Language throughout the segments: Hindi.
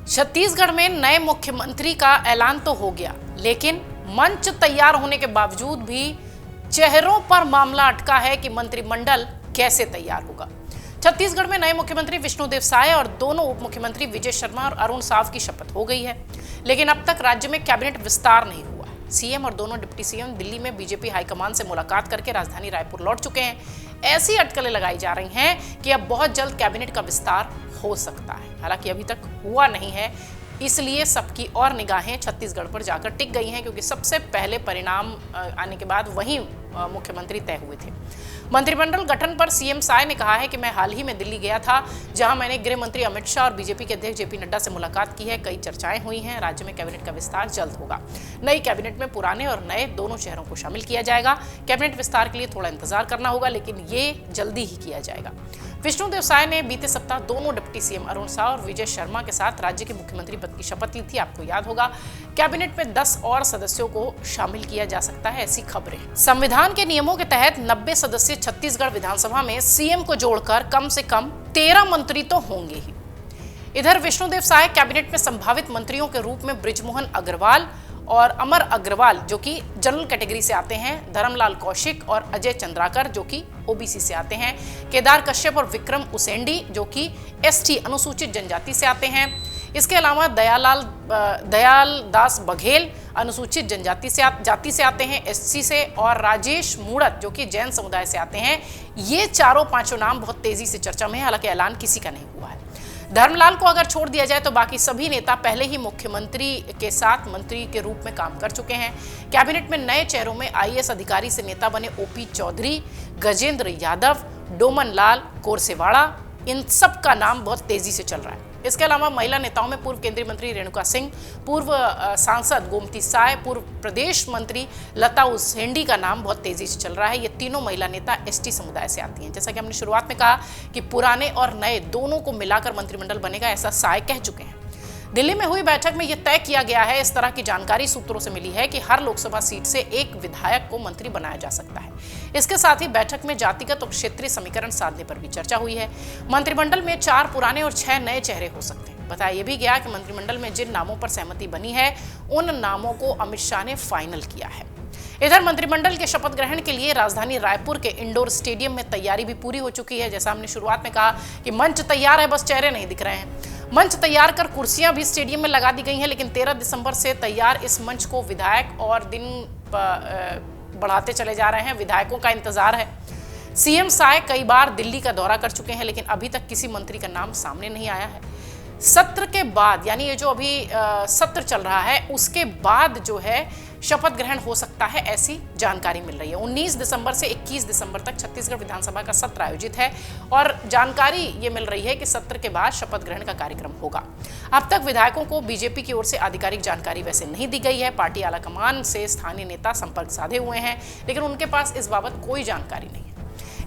छत्तीसगढ़ में नए मुख्यमंत्री का ऐलान तो हो गया, लेकिन मंच तैयार होने के बावजूद भी चेहरों पर मामला अटका है कि मंत्रिमंडल कैसे तैयार होगा। छत्तीसगढ़ में नए मुख्यमंत्री विष्णुदेव साय और दोनों उप मुख्यमंत्री विजय शर्मा और अरुण साव की शपथ हो गई है, लेकिन अब तक राज्य में कैबिनेट विस्तार नहीं हुआ। सीएम और दोनों डिप्टी सीएम दिल्ली में बीजेपी हाईकमान से मुलाकात करके राजधानी रायपुर लौट चुके हैं। ऐसी अटकलें लगाई जा रही हैं कि अब बहुत जल्द कैबिनेट का विस्तार हो सकता है। हालांकि अभी तक हुआ नहीं है, इसलिए सबकी और निगाहें छत्तीसगढ़ पर जाकर टिक गई हैं, क्योंकि सबसे पहले परिणाम आने के बाद वहीं मुख्यमंत्री तय हुए थे। मंत्रिमंडल गठन पर सीएम साय ने कहा है कि मैं हाल ही में दिल्ली गया था, जहां मैंने गृह मंत्री अमित शाह और बीजेपी के अध्यक्ष जेपी नड्डा से मुलाकात की है। कई चर्चाएं हुई हैं। राज्य में कैबिनेट का विस्तार जल्द होगा। नई कैबिनेट में पुराने और नए दोनों चेहरों को शामिल किया जाएगा। कैबिनेट विस्तार के लिए थोड़ा इंतजार करना होगा, लेकिन ये जल्दी ही किया जाएगा। विष्णुदेव साय ने बीते सप्ताह दोनों डिप्टी सीएम अरुण साव और विजय शर्मा के साथ राज्य के मुख्यमंत्री पद की शपथ ली थी। आपको याद होगा, कैबिनेट में 10 और सदस्यों को शामिल किया जा सकता है, ऐसी खबरें। संविधान के नियमों के तहत 90 सदस्यीय छत्तीसगढ़ विधानसभा में सीएम को जोड़कर कम से कम 13 मंत्री तो होंगे ही। इधर विष्णुदेव साय कैबिनेट में संभावित मंत्रियों के रूप में बृजमोहन अग्रवाल और अमर अग्रवाल, जो कि जनरल कैटेगरी से आते हैं, धर्मलाल कौशिक और अजय चंद्राकर, जो कि ओबीसी से आते हैं, केदार कश्यप और विक्रम उसेंडी, जो कि एसटी अनुसूचित जनजाति से आते हैं। इसके अलावा दयाल दास बघेल अनुसूचित जनजाति से जाति से आते हैं, एससी से, और राजेश मूड़त, जो कि जैन समुदाय से आते हैं। ये चारों पांचों नाम बहुत तेजी से चर्चा में है, हालांकि ऐलान किसी का नहीं हुआ है। धर्मलाल को अगर छोड़ दिया जाए तो बाकी सभी नेता पहले ही मुख्यमंत्री के साथ मंत्री के रूप में काम कर चुके हैं। कैबिनेट में नए चेहरों में आईएएस अधिकारी से नेता बने ओपी चौधरी, गजेंद्र यादव, डोमन लाल कोरसेवाड़ा, इन सब का नाम बहुत तेजी से चल रहा है। इसके अलावा महिला नेताओं में पूर्व केंद्रीय मंत्री रेणुका सिंह, पूर्व सांसद गोमती साय, पूर्व प्रदेश मंत्री लता उसेंडी का नाम बहुत तेजी से चल रहा है। ये तीनों महिला नेता एसटी समुदाय से आती हैं। जैसा कि हमने शुरुआत में कहा कि पुराने और नए दोनों को मिलाकर मंत्रिमंडल बनेगा, ऐसा साय कह चुके हैं। दिल्ली में हुई बैठक में यह तय किया गया है, इस तरह की जानकारी सूत्रों से मिली है कि हर लोकसभा सीट से एक विधायक को मंत्री बनाया जा सकता है। इसके साथ ही बैठक में जातिगत और क्षेत्रीय समीकरण साधने पर भी चर्चा हुई है। मंत्रिमंडल में 4 पुराने और 6 नए चेहरे हो सकते हैं। बताया यह भी गया कि मंत्रिमंडल में जिन नामों पर सहमति बनी है, उन नामों को अमित शाह ने फाइनल किया है। इधर मंत्रिमंडल के शपथ ग्रहण के लिए राजधानी रायपुर के इंडोर स्टेडियम में तैयारी भी पूरी हो चुकी है। जैसा हमने शुरुआत में कहा कि मंच तैयार है, बस चेहरे नहीं दिख रहे हैं। मंच तैयार कर कुर्सियां भी स्टेडियम में लगा दी गई हैं, लेकिन 13 दिसंबर से तैयार इस मंच को विधायक और दिन बढ़ाते चले जा रहे हैं। विधायकों का इंतजार है। सीएम साय कई बार दिल्ली का दौरा कर चुके हैं, लेकिन अभी तक किसी मंत्री का नाम सामने नहीं आया है। सत्र के बाद, यानी ये जो अभी सत्र चल रहा है, उसके बाद जो है शपथ ग्रहण हो सकता है, ऐसी जानकारी मिल रही है। 19 दिसंबर से 21 दिसंबर तक छत्तीसगढ़ विधानसभा का सत्र आयोजित है और जानकारी ये मिल रही है कि सत्र के बाद शपथ ग्रहण का कार्यक्रम होगा। अब तक विधायकों को बीजेपी की ओर से आधिकारिक जानकारी वैसे नहीं दी गई है। पार्टी आलाकमान से स्थानीय नेता संपर्क साधे हुए हैं, लेकिन उनके पास इस बाबत कोई जानकारी नहीं है।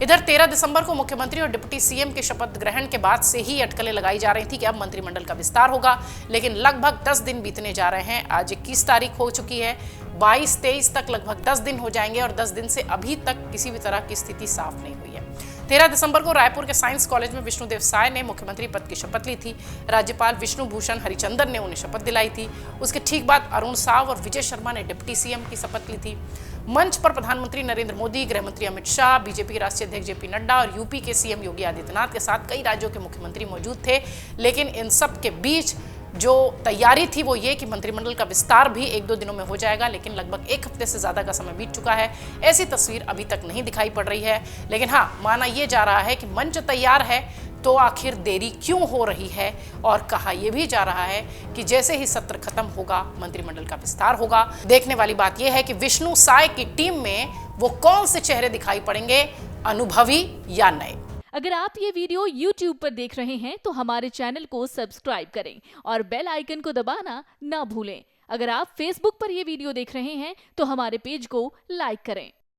इधर 13 दिसंबर को मुख्यमंत्री और डिप्टी सीएम के शपथ ग्रहण के बाद से ही अटकलें लगाई जा रही थी कि अब मंत्रिमंडल का विस्तार होगा, लेकिन लगभग 10 दिन बीतने जा रहे हैं। आज 21 तारीख हो चुकी है, 22-23 तक लगभग 10 दिन हो जाएंगे और 10 दिन से अभी तक किसी भी तरह की स्थिति साफ नहीं हुई है। 13 दिसंबर को रायपुर के साइंस कॉलेज में विष्णुदेव साय ने मुख्यमंत्री पद की शपथ ली थी। राज्यपाल विष्णु भूषण हरिचंदन ने उन्हें शपथ दिलाई थी। उसके ठीक बाद अरुण साव और विजय शर्मा ने डिप्टी सीएम की शपथ ली थी। मंच पर प्रधानमंत्री नरेंद्र मोदी, गृह मंत्री अमित शाह, बीजेपी के राष्ट्रीय अध्यक्ष जेपी नड्डा और यूपी के सीएम योगी आदित्यनाथ के साथ कई राज्यों के मुख्यमंत्री मौजूद थे। लेकिन इन सब के बीच जो तैयारी थी वो ये कि मंत्रिमंडल का विस्तार भी 1-2 दिनों में हो जाएगा, लेकिन लगभग 1 हफ्ते से ज्यादा का समय बीत चुका है। ऐसी तस्वीर अभी तक नहीं दिखाई पड़ रही है। लेकिन हाँ, माना यह जा रहा है कि मंच तैयार है, तो आखिर देरी क्यों हो रही है, और कहा यह भी जा रहा है कि जैसे ही सत्र खत्म होगा मंत्रिमंडल का विस्तार होगा। देखने वाली बात यह है कि विष्णु साय की टीम में वो कौन से चेहरे दिखाई पड़ेंगे, अनुभवी या नए। अगर आप ये वीडियो YouTube पर देख रहे हैं तो हमारे चैनल को सब्सक्राइब करें और बेल आइकन को दबाना ना भूलें। अगर आप Facebook पर ये वीडियो देख रहे हैं तो हमारे पेज को लाइक करें।